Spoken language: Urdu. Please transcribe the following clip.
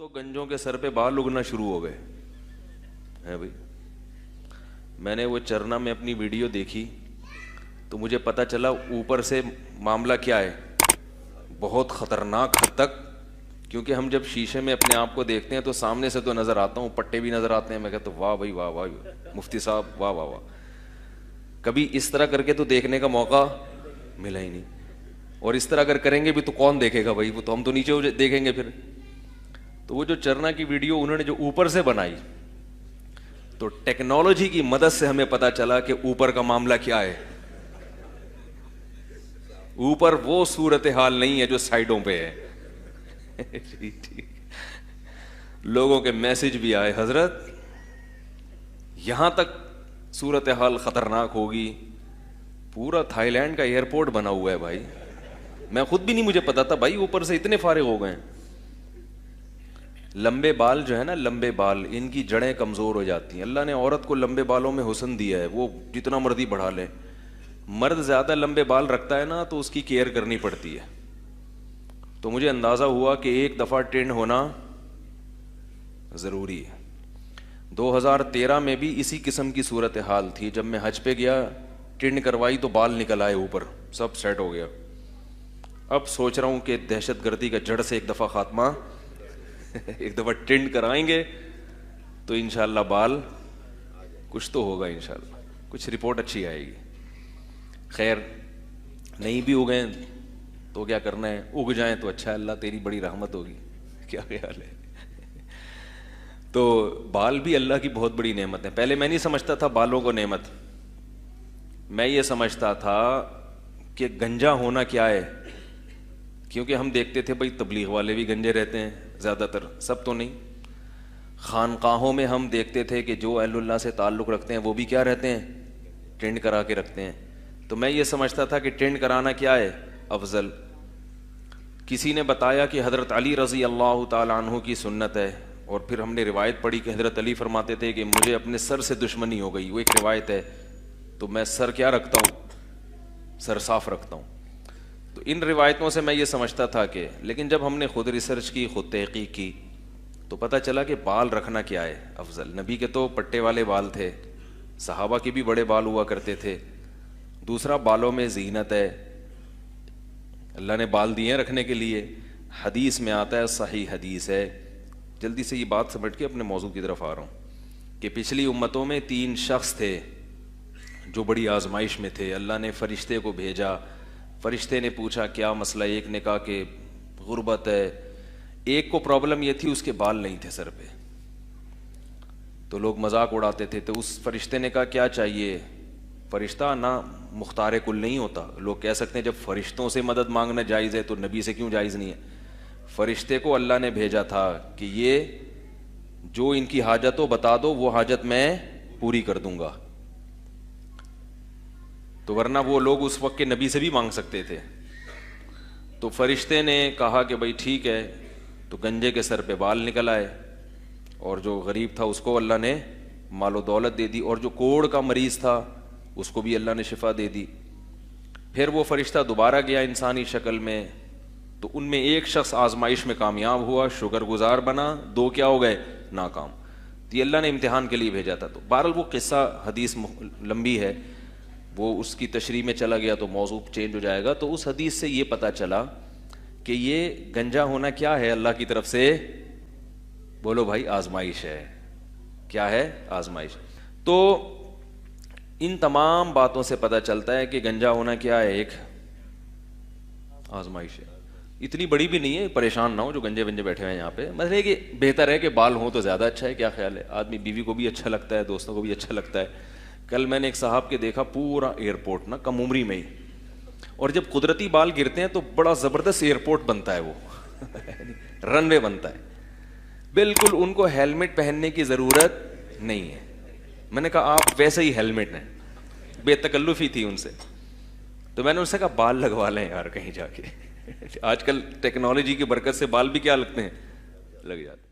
تو گنجوں کے سر پہ بال اگنا شروع ہو گئے ہیں بھائی. میں نے وہ چرنا میں اپنی ویڈیو دیکھی تو مجھے پتہ چلا اوپر سے معاملہ کیا ہے, بہت خطرناک حد تک. کیونکہ ہم جب شیشے میں اپنے آپ کو دیکھتے ہیں تو سامنے سے تو نظر آتا ہوں, پٹے بھی نظر آتے ہیں, میں کہتا ہوں واہ بھائی واہ واہ مفتی صاحب واہ واہ واہ. کبھی اس طرح کر کے تو دیکھنے کا موقع ملا ہی نہیں, اور اس طرح اگر کریں گے بھی تو کون دیکھے گا بھائی, وہ تو ہم تو نیچے دیکھیں گے پھر. تو وہ جو چرنا کی ویڈیو انہوں نے جو اوپر سے بنائی, تو ٹیکنالوجی کی مدد سے ہمیں پتا چلا کہ اوپر کا معاملہ کیا ہے. اوپر وہ صورتحال نہیں ہے جو سائڈوں پہ ہے. لوگوں کے میسج بھی آئے, حضرت یہاں تک صورتحال خطرناک ہوگی, پورا تھائی لینڈ کا ایئرپورٹ بنا ہوا ہے بھائی. میں خود بھی نہیں مجھے پتا تھا بھائی, اوپر سے اتنے فارغ ہو گئے. لمبے بال جو ہے نا, لمبے بال, ان کی جڑیں کمزور ہو جاتی ہیں. اللہ نے عورت کو لمبے بالوں میں حسن دیا ہے, وہ جتنا مرضی بڑھا لے. مرد زیادہ لمبے بال رکھتا ہے نا تو اس کی کیئر کرنی پڑتی ہے. تو مجھے اندازہ ہوا کہ ایک دفعہ ٹرینڈ ہونا ضروری ہے. 2013 میں بھی اسی قسم کی صورتحال تھی. جب میں حج پہ گیا, ٹرینڈ کروائی تو بال نکل آئے اوپر, سب سیٹ ہو گیا. اب سوچ رہا ہوں کہ دہشت گردی کا جڑ سے ایک دفعہ خاتمہ, ایک دفعہ ٹرینڈ کرائیں گے تو انشاءاللہ بال کچھ تو ہوگا, انشاءاللہ کچھ رپورٹ اچھی آئے گی. خیر نہیں بھی اگیں تو کیا کرنا ہے, اگ جائیں تو اچھا ہے, اللہ تیری بڑی رحمت ہوگی. کیا خیال ہے؟ تو بال بھی اللہ کی بہت بڑی نعمت ہے. پہلے میں نہیں سمجھتا تھا بالوں کو نعمت, میں یہ سمجھتا تھا کہ گنجا ہونا کیا ہے. کیونکہ ہم دیکھتے تھے بھائی تبلیغ والے بھی گنجے رہتے ہیں زیادہ تر, سب تو نہیں. خانقاہوں میں ہم دیکھتے تھے کہ جو اہل اللہ سے تعلق رکھتے ہیں وہ بھی کیا رہتے ہیں, ٹرینڈ کرا کے رکھتے ہیں. تو میں یہ سمجھتا تھا کہ ٹرینڈ کرانا کیا ہے افضل. کسی نے بتایا کہ حضرت علی رضی اللہ تعالیٰ عنہ کی سنت ہے, اور پھر ہم نے روایت پڑھی کہ حضرت علی فرماتے تھے کہ مجھے اپنے سر سے دشمنی ہو گئی, وہ ایک روایت ہے, تو میں سر کیا رکھتا ہوں, سر صاف رکھتا ہوں. تو ان روایتوں سے میں یہ سمجھتا تھا کہ, لیکن جب ہم نے خود ریسرچ کی, خود تحقیق کی, تو پتہ چلا کہ بال رکھنا کیا ہے افضل. نبی کے تو پٹے والے بال تھے, صحابہ کے بھی بڑے بال ہوا کرتے تھے. دوسرا بالوں میں زینت ہے, اللہ نے بال دیے رکھنے کے لیے. حدیث میں آتا ہے, صحیح حدیث ہے, جلدی سے یہ بات سمجھ کے اپنے موضوع کی طرف آ رہا ہوں, کہ پچھلی امتوں میں 3 شخص تھے جو بڑی آزمائش میں تھے. اللہ نے فرشتے کو بھیجا, فرشتے نے پوچھا کیا مسئلہ. ایک نے کہا کہ غربت ہے, ایک کو پرابلم یہ تھی اس کے بال نہیں تھے سر پہ. تو لوگ مذاق اڑاتے تھے. تو اس فرشتے نے کہا کیا چاہیے. فرشتہ نہ مختار کل نہیں ہوتا. لوگ کہہ سکتے ہیں جب فرشتوں سے مدد مانگنا جائز ہے تو نبی سے کیوں جائز نہیں ہے. فرشتے کو اللہ نے بھیجا تھا کہ یہ جو ان کی حاجت ہو بتا دو, وہ حاجت میں پوری کر دوں گا. تو ورنہ وہ لوگ اس وقت کے نبی سے بھی مانگ سکتے تھے. تو فرشتے نے کہا کہ بھائی ٹھیک ہے. تو گنجے کے سر پہ بال نکل آئے, اور جو غریب تھا اس کو اللہ نے مال و دولت دے دی, اور جو کوڑ کا مریض تھا اس کو بھی اللہ نے شفا دے دی. پھر وہ فرشتہ دوبارہ گیا انسانی شکل میں, تو ان میں ایک شخص آزمائش میں کامیاب ہوا, شکر گزار بنا, 2 کیا ہو گئے, ناکام. تو یہ اللہ نے امتحان کے لیے بھیجا تھا. تو بہرحال وہ قصہ حدیث لمبی ہے, وہ اس کی تشریح میں چلا گیا تو موضوع چینج ہو جائے گا. تو اس حدیث سے یہ پتہ چلا کہ یہ گنجا ہونا کیا ہے, اللہ کی طرف سے, بولو بھائی, آزمائش ہے. کیا ہے, آزمائش. تو ان تمام باتوں سے پتہ چلتا ہے کہ گنجا ہونا کیا ہے, ایک آزمائش ہے. اتنی بڑی بھی نہیں ہے, پریشان نہ ہو جو گنجے ونجے بیٹھے ہیں یہاں پہ. مطلب ہے کہ بہتر ہے کہ بال ہوں تو زیادہ اچھا ہے. کیا خیال ہے, آدمی بیوی کو بھی اچھا لگتا ہے, دوستوں کو بھی اچھا لگتا ہے. کل میں نے ایک صاحب کے دیکھا پورا ایئرپورٹ نا کم عمری میں ہی, اور جب قدرتی بال گرتے ہیں تو بڑا زبردست ایئرپورٹ بنتا ہے, وہ رن وے بنتا ہے بالکل. ان کو ہیلمٹ پہننے کی ضرورت نہیں ہے. میں نے کہا آپ ویسے ہی ہیلمٹ ہیں, بے تکلفی تھی ان سے. تو میں نے ان سے کہا بال لگوا لیں یار کہیں جا کے. آج کل ٹیکنالوجی کی برکت سے بال بھی کیا لگتے ہیں, لگ جاتے ہیں.